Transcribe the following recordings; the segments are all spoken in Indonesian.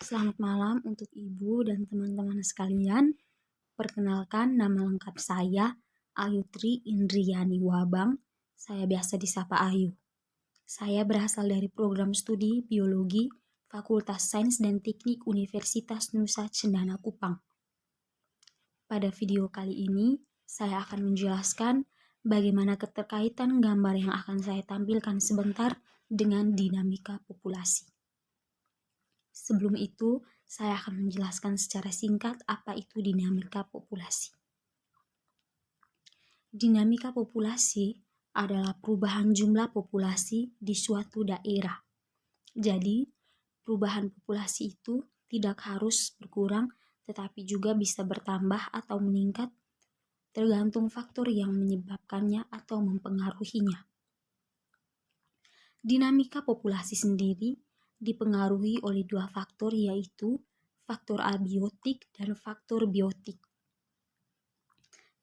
Selamat malam untuk Ibu dan teman-teman sekalian. Perkenalkan, nama lengkap saya Ayutri Indriani Wabang. Saya biasa disapa Ayu. Saya berasal dari program studi Biologi Fakultas Sains dan Teknik Universitas Nusa Cendana Kupang. Pada video kali ini, saya akan menjelaskan bagaimana keterkaitan gambar yang akan saya tampilkan sebentar dengan dinamika populasi. Sebelum itu, saya akan menjelaskan secara singkat apa itu dinamika populasi. Dinamika populasi adalah perubahan jumlah populasi di suatu daerah. Jadi, perubahan populasi itu tidak harus berkurang, tetapi juga bisa bertambah atau meningkat tergantung faktor yang menyebabkannya atau mempengaruhinya. Dinamika populasi sendiri dipengaruhi oleh dua faktor, yaitu faktor abiotik dan faktor biotik.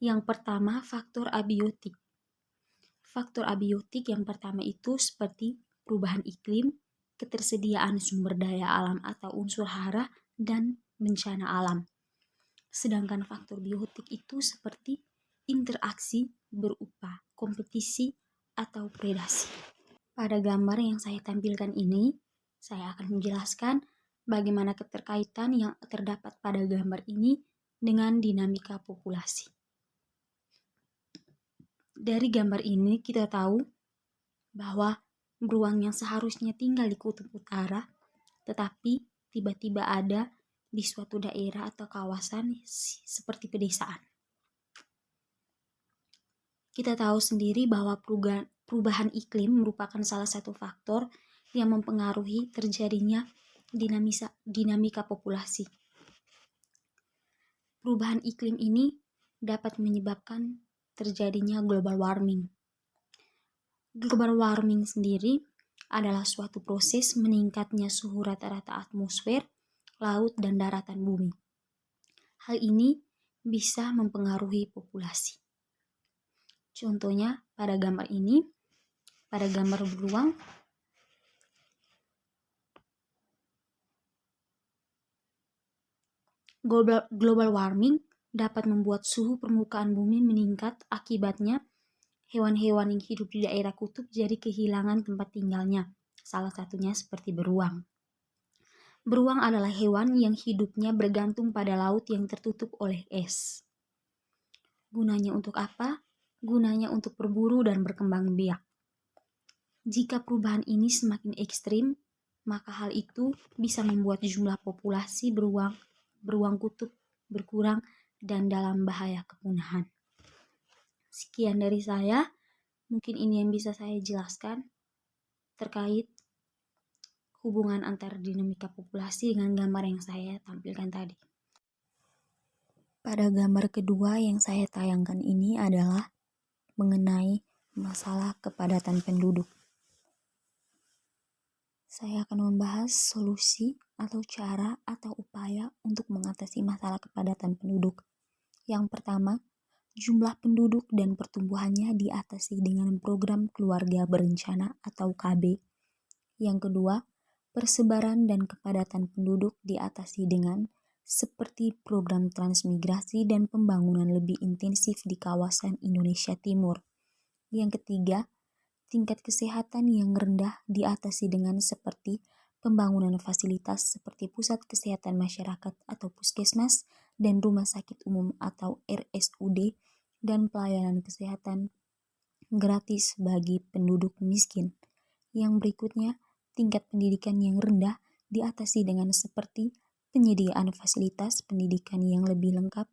Yang pertama, faktor abiotik. Faktor abiotik yang pertama itu seperti perubahan iklim, ketersediaan sumber daya alam atau unsur hara, dan bencana alam. Sedangkan faktor biotik itu seperti interaksi berupa kompetisi atau predasi. Pada gambar yang saya tampilkan ini, saya akan menjelaskan bagaimana keterkaitan yang terdapat pada gambar ini dengan dinamika populasi. Dari gambar ini kita tahu bahwa beruang yang seharusnya tinggal di kutub utara, tetapi tiba-tiba ada di suatu daerah atau kawasan seperti pedesaan. Kita tahu sendiri bahwa perubahan iklim merupakan salah satu faktor yang mempengaruhi terjadinya dinamika populasi. Perubahan iklim ini dapat menyebabkan terjadinya global warming. Global warming sendiri adalah suatu proses meningkatnya suhu rata-rata atmosfer, laut, dan daratan bumi. Hal ini bisa mempengaruhi populasi. Contohnya pada gambar ini, pada gambar beruang, global warming dapat membuat suhu permukaan bumi meningkat. Akibatnya, hewan-hewan yang hidup di daerah kutub jadi kehilangan tempat tinggalnya. Salah satunya seperti beruang. Beruang adalah hewan yang hidupnya bergantung pada laut yang tertutup oleh es. Gunanya untuk apa? Gunanya untuk berburu dan berkembang biak. Jika perubahan ini semakin ekstrim, maka hal itu bisa membuat jumlah populasi beruang kutub berkurang dan dalam bahaya kepunahan. Sekian dari saya, mungkin ini yang bisa saya jelaskan terkait hubungan antara dinamika populasi dengan gambar yang saya tampilkan tadi. Pada gambar kedua yang saya tayangkan ini adalah mengenai masalah kepadatan penduduk. Saya akan membahas solusi atau cara atau upaya untuk mengatasi masalah kepadatan penduduk. Yang pertama, jumlah penduduk dan pertumbuhannya diatasi dengan program keluarga berencana atau KB. Yang kedua, persebaran dan kepadatan penduduk diatasi dengan seperti program transmigrasi dan pembangunan lebih intensif di kawasan Indonesia Timur. Yang ketiga, tingkat kesehatan yang rendah diatasi dengan seperti pembangunan fasilitas seperti pusat kesehatan masyarakat atau puskesmas dan rumah sakit umum atau RSUD dan pelayanan kesehatan gratis bagi penduduk miskin. Yang berikutnya, tingkat pendidikan yang rendah diatasi dengan seperti penyediaan fasilitas pendidikan yang lebih lengkap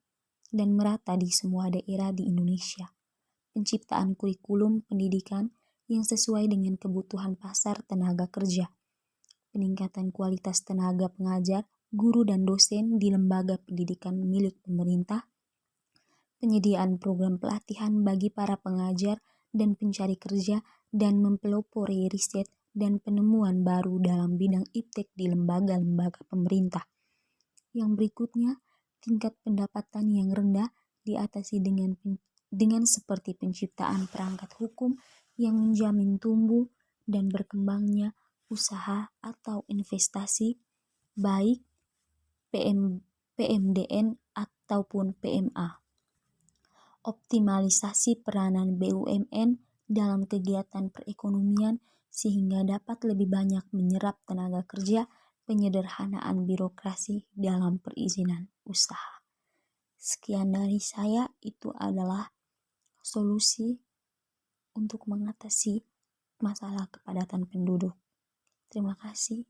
dan merata di semua daerah di Indonesia. Penciptaan kurikulum pendidikan yang sesuai dengan kebutuhan pasar tenaga kerja. Peningkatan kualitas tenaga pengajar, guru dan dosen di lembaga pendidikan milik pemerintah. Penyediaan program pelatihan bagi para pengajar dan pencari kerja dan mempelopori riset dan penemuan baru dalam bidang iptek di lembaga-lembaga pemerintah. Yang berikutnya, tingkat pendapatan yang rendah diatasi dengan seperti penciptaan perangkat hukum yang menjamin tumbuh dan berkembangnya usaha atau investasi baik PMDN ataupun PMA. Optimalisasi peranan BUMN dalam kegiatan perekonomian sehingga dapat lebih banyak menyerap tenaga kerja, penyederhanaan birokrasi dalam perizinan usaha. Sekian dari saya, itu adalah solusi untuk mengatasi masalah kepadatan penduduk. Terima kasih.